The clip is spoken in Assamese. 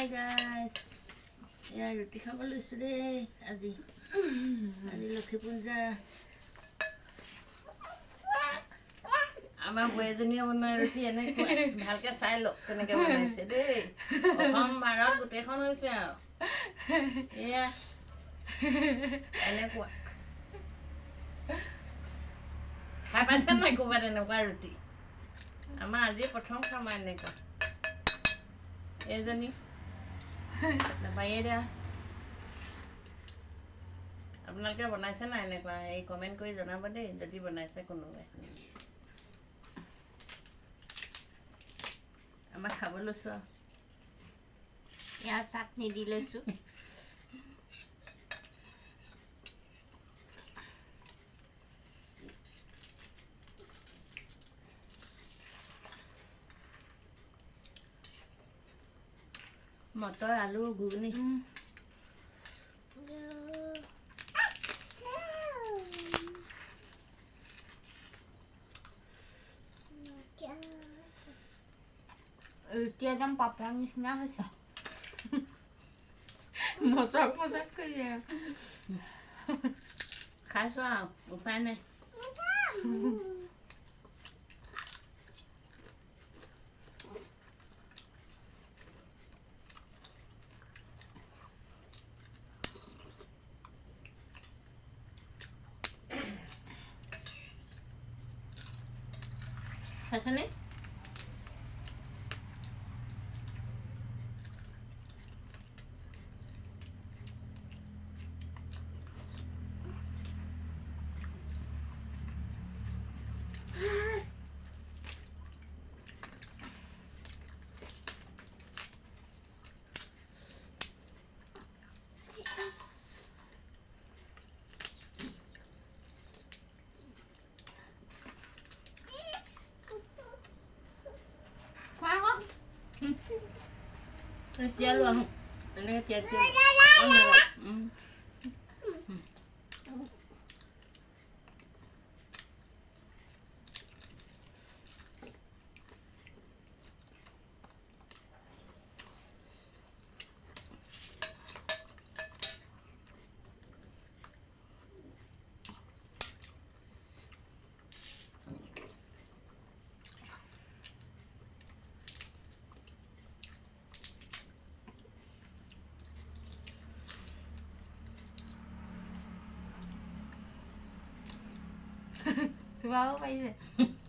Hi guys. Yeah, ৰুটি খাব লৈছোঁ দেই আজি লক্ষী পূজা আমাৰ বোৱাৰীজনীয়ে বনোৱা ৰুটি এনেকুৱা ভালকৈ চাই লওক কেনেকৈ বনাইছে দেই অসম ভাৰত গোটেইখন হৈছে আৰু এয়া এনেকুৱা খাই পাইছে নাই ক'ৰবাত এনেকুৱা ৰুটি আমাৰ আজি প্ৰথম খাম এনেকুৱা এইজনী নাপায়ে দিয়া আপোনালোকে বনাইছে নাই এনেকুৱা এই কমেণ্ট কৰি জনাব দেই যদি বনাইছে কোনোবাই আমাৰ খাব লৈছোঁ আৰু ইয়াত চাটনি দি লৈছোঁ মটৰ আলু ঘুগুনি ৰুটি একদম পাপৰ নিচিনা হৈছে মজা মজা কৰি খাইছোঁ আৰু উপায় নাই খাইছেনে তিয়াই লোৱা এনেকৈ তিয়াই চুবাব পাৰিছে